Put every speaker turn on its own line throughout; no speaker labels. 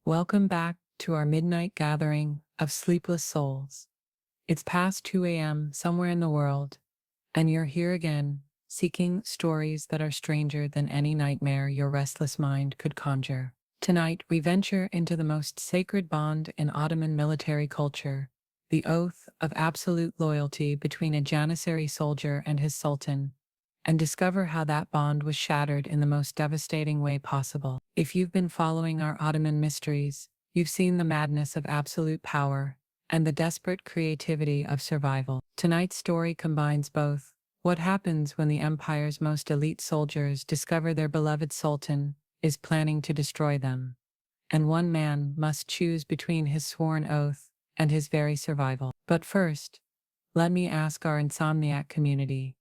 Welcome back to our midnight gathering of sleepless souls. It's past 2 a.m. somewhere in the world, and you're here again, seeking stories that are stranger than any nightmare your restless mind could conjure. Tonight, we venture into the most sacred bond in Ottoman military culture, the oath of absolute loyalty between a Janissary soldier and his sultan, and discover how that bond was shattered in the most devastating way possible. If you've been following our Ottoman mysteries, you've seen the madness of absolute power and the desperate creativity of survival. Tonight's story combines both. What happens when the empire's most elite soldiers discover their beloved sultan is planning to destroy them, and one man must choose between his sworn oath and his very survival. But first, let me ask our insomniac community,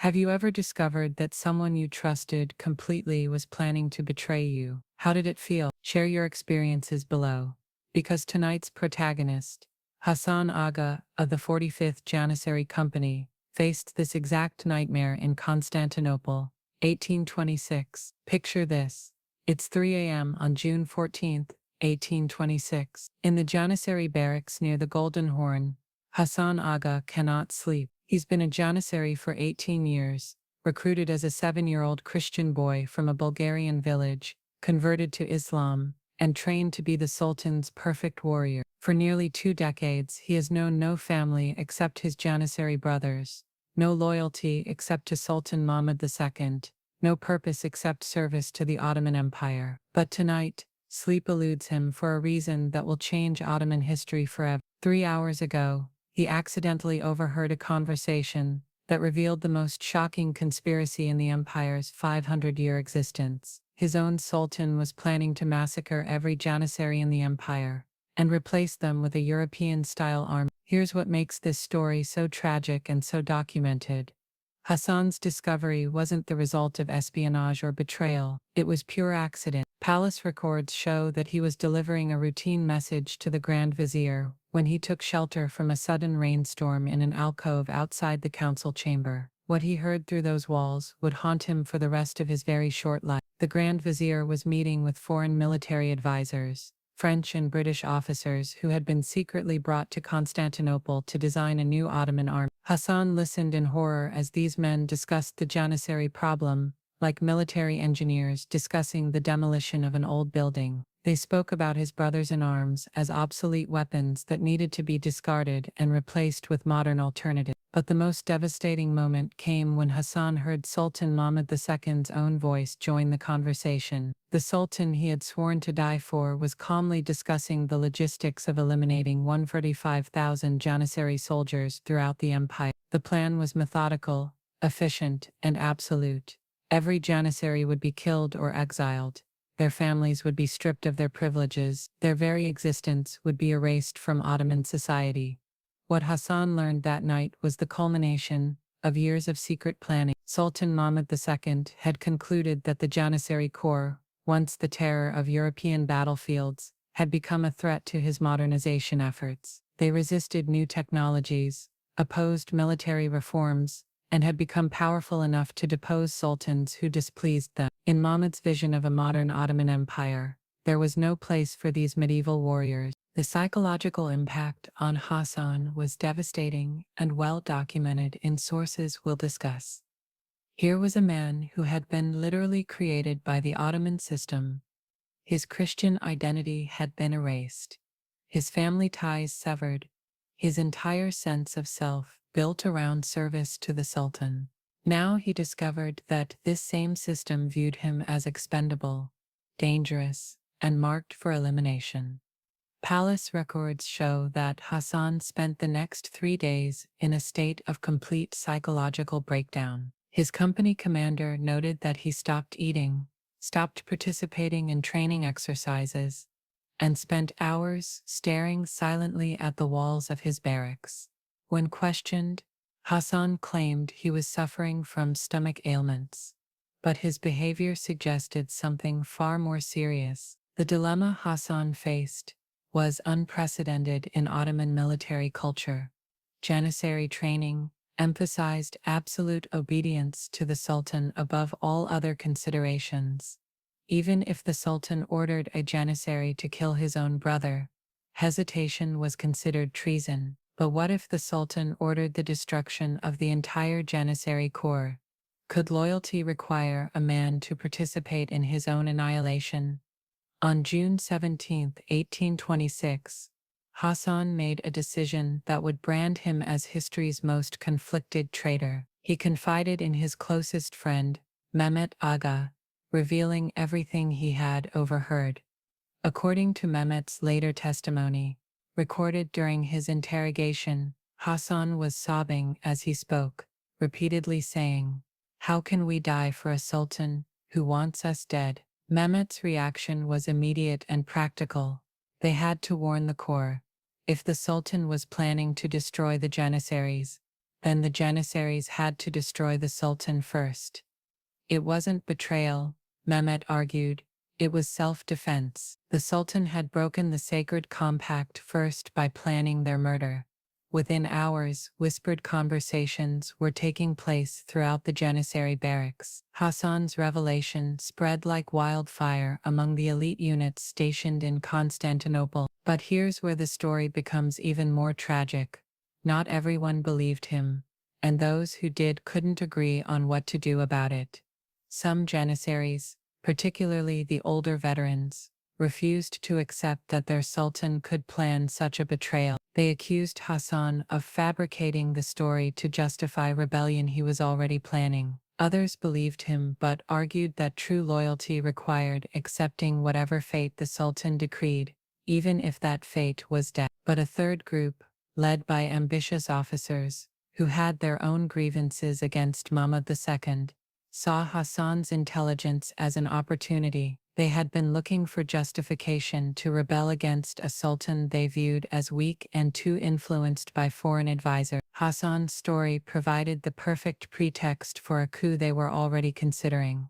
have you ever discovered that someone you trusted completely was planning to betray you? How did it feel? Share your experiences below, because tonight's protagonist, Hasan Aga of the 45th Janissary Company, faced this exact nightmare in Constantinople, 1826. Picture this. It's 3 a.m. on June 14th, 1826. In the Janissary barracks near the Golden Horn, Hasan Aga cannot sleep. He's been a Janissary for 18 years, recruited as a 7-year-old Christian boy from a Bulgarian village, converted to Islam, and trained to be the Sultan's perfect warrior. For nearly 2 decades, he has known no family except his Janissary brothers, no loyalty except to Sultan Mahmud II, no purpose except service to the Ottoman Empire. But tonight, sleep eludes him for a reason that will change Ottoman history forever. 3 hours ago, he accidentally overheard a conversation that revealed the most shocking conspiracy in the empire's 500-year existence. His own sultan was planning to massacre every Janissary in the empire and replace them with a European-style army. Here's what makes this story so tragic and so documented. Hassan's discovery wasn't the result of espionage or betrayal, it was pure accident. Palace records show that he was delivering a routine message to the Grand Vizier when he took shelter from a sudden rainstorm in an alcove outside the council chamber. What he heard through those walls would haunt him for the rest of his very short life. The Grand Vizier was meeting with foreign military advisors, French and British officers who had been secretly brought to Constantinople to design a new Ottoman army. Hasan listened in horror as these men discussed the Janissary problem, like military engineers discussing the demolition of an old building. They spoke about his brothers-in-arms as obsolete weapons that needed to be discarded and replaced with modern alternatives. But the most devastating moment came when Hasan heard Sultan Mahmud II's own voice join the conversation. The Sultan he had sworn to die for was calmly discussing the logistics of eliminating 145,000 Janissary soldiers throughout the empire. The plan was methodical, efficient, and absolute. Every Janissary would be killed or exiled. Their families would be stripped of their privileges. Their very existence would be erased from Ottoman society. What Hasan learned that night was the culmination of years of secret planning. Sultan Mahmud II had concluded that the Janissary Corps, once the terror of European battlefields, had become a threat to his modernization efforts. They resisted new technologies, opposed military reforms, and had become powerful enough to depose sultans who displeased them. In Mahmud's vision of a modern Ottoman empire, there was no place for these medieval warriors. The psychological impact on Hasan was devastating and well documented in sources we'll discuss. Here was a man who had been literally created by the Ottoman system. His Christian identity had been erased, his family ties severed, his entire sense of self built around service to the Sultan. Now he discovered that this same system viewed him as expendable, dangerous, and marked for elimination. Palace records show that Hasan spent the next 3 days in a state of complete psychological breakdown. His company commander noted that he stopped eating, stopped participating in training exercises, and spent hours staring silently at the walls of his barracks. When questioned, Hasan claimed he was suffering from stomach ailments, but his behavior suggested something far more serious. The dilemma Hasan faced was unprecedented in Ottoman military culture. Janissary training emphasized absolute obedience to the Sultan above all other considerations, Even if the Sultan ordered a Janissary to kill his own brother, hesitation was considered treason. But what if the Sultan ordered the destruction of the entire Janissary corps? Could loyalty require a man to participate in his own annihilation? On June 17, 1826, Hasan made a decision that would brand him as history's most conflicted traitor. He confided in his closest friend, Mehmet Aga, revealing everything he had overheard. According to Mehmet's later testimony, recorded during his interrogation, Hasan was sobbing as he spoke, repeatedly saying, "How can we die for a sultan who wants us dead?" Mehmet's reaction was immediate and practical. They had to warn the corps. If the sultan was planning to destroy the Janissaries, then the Janissaries had to destroy the sultan first. It wasn't betrayal, Mehmet argued, it was self-defense. The sultan had broken the sacred compact first by planning their murder. Within hours, whispered conversations were taking place throughout the Janissary barracks. Hasan's revelation spread like wildfire among the elite units stationed in Constantinople. But here's where the story becomes even more tragic. Not everyone believed him, and those who did couldn't agree on what to do about it. Some Janissaries, particularly the older veterans, refused to accept that their sultan could plan such a betrayal. They accused Hasan of fabricating the story to justify rebellion he was already planning. Others believed him but argued that true loyalty required accepting whatever fate the sultan decreed, even if that fate was death. But a third group, led by ambitious officers, who had their own grievances against Mahmud II, saw Hasan's intelligence as an opportunity. They had been looking for justification to rebel against a sultan they viewed as weak and too influenced by foreign advisors. Hasan's story provided the perfect pretext for a coup they were already considering.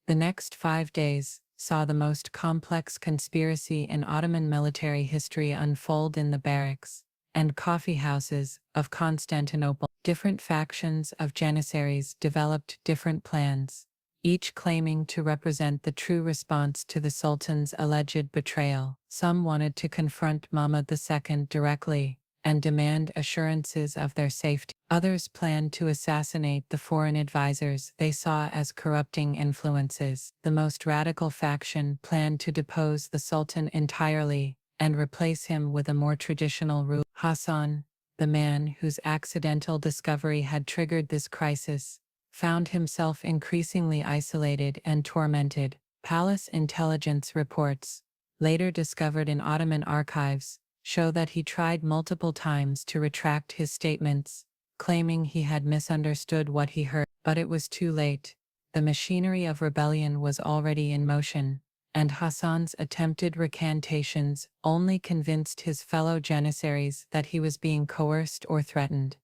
The next 5 days saw the most complex conspiracy in Ottoman military history unfold in the barracks and coffee houses of Constantinople. Different factions of Janissaries developed different plans, each claiming to represent the true response to the Sultan's alleged betrayal. Some wanted to confront Mahmud II directly and demand assurances of their safety. Others planned to assassinate the foreign advisors they saw as corrupting influences. The most radical faction planned to depose the Sultan entirely and replace him with a more traditional ruler. Hasan, the man whose accidental discovery had triggered this crisis, found himself increasingly isolated and tormented. Palace intelligence reports, later discovered in Ottoman archives, show that he tried multiple times to retract his statements, claiming he had misunderstood what he heard. But it was too late. The machinery of rebellion was already in motion, and Hasan's attempted recantations only convinced his fellow Janissaries that he was being coerced or threatened.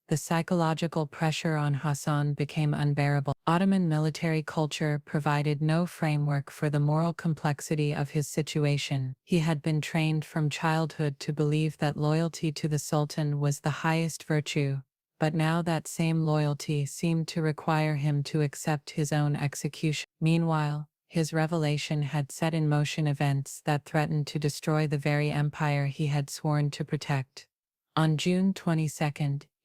The psychological pressure on Hasan became unbearable. Ottoman military culture provided no framework for the moral complexity of his situation. He had been trained from childhood to believe that loyalty to the Sultan was the highest virtue, but now that same loyalty seemed to require him to accept his own execution. Meanwhile, his revelation had set in motion events that threatened to destroy the very empire he had sworn to protect. On June 22,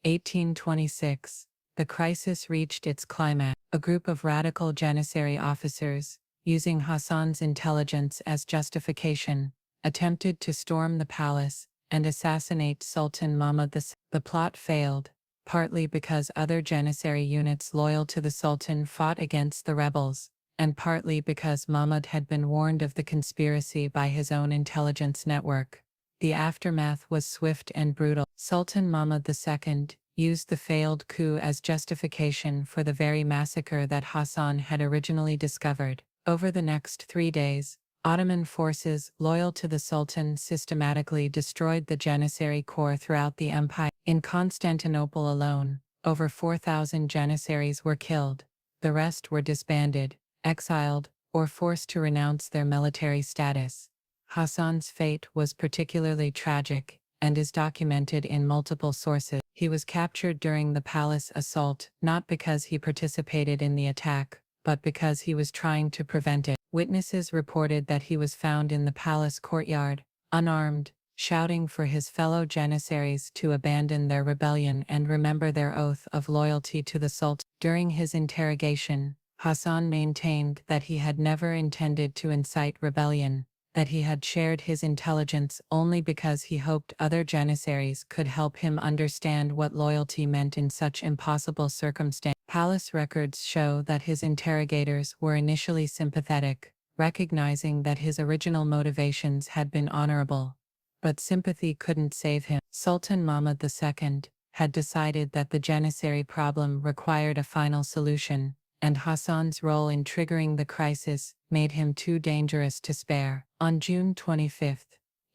1826, the crisis reached its climax. A group of radical Janissary officers, using Hasan's intelligence as justification, attempted to storm the palace and assassinate Sultan Mahmud II. The plot failed, partly because other Janissary units loyal to the Sultan fought against the rebels, and partly because Mahmud had been warned of the conspiracy by his own intelligence network. The aftermath was swift and brutal. Sultan Mahmud II used the failed coup as justification for the very massacre that Hasan had originally discovered. Over the next 3 days, Ottoman forces loyal to the Sultan systematically destroyed the Janissary corps throughout the empire. In Constantinople alone, over 4,000 Janissaries were killed. The rest were disbanded, exiled, or forced to renounce their military status. Hasan's fate was particularly tragic and is documented in multiple sources. He was captured during the palace assault not because he participated in the attack, but because he was trying to prevent it. Witnesses reported that he was found in the palace courtyard, unarmed, shouting for his fellow Janissaries to abandon their rebellion and remember their oath of loyalty to the Sultan. During his interrogation, Hasan maintained that he had never intended to incite rebellion, that he had shared his intelligence only because he hoped other Janissaries could help him understand what loyalty meant in such impossible circumstances. Palace records show that his interrogators were initially sympathetic, recognizing that his original motivations had been honorable. But sympathy couldn't save him. Sultan Mahmud II had decided that the Janissary problem required a final solution, and Hasan's role in triggering the crisis made him too dangerous to spare. On June 25,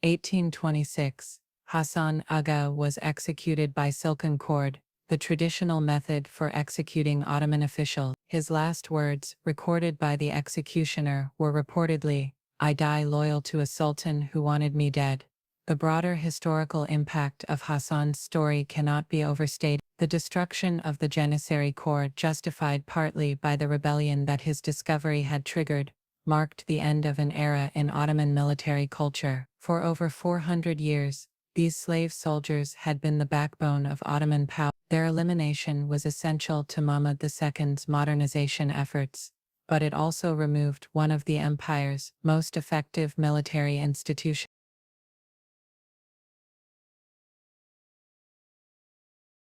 1826, Hasan Aga was executed by silken cord, the traditional method for executing Ottoman officials. His last words, recorded by the executioner, were reportedly, "I die loyal to a sultan who wanted me dead." The broader historical impact of Hasan's story cannot be overstated. The destruction of the Janissary cord, justified partly by the rebellion that his discovery had triggered, marked the end of an era in Ottoman military culture. For over 400 years, these slave soldiers had been the backbone of Ottoman power. Their elimination was essential to Mahmud II's modernization efforts, but it also removed one of the empire's most effective military institutions.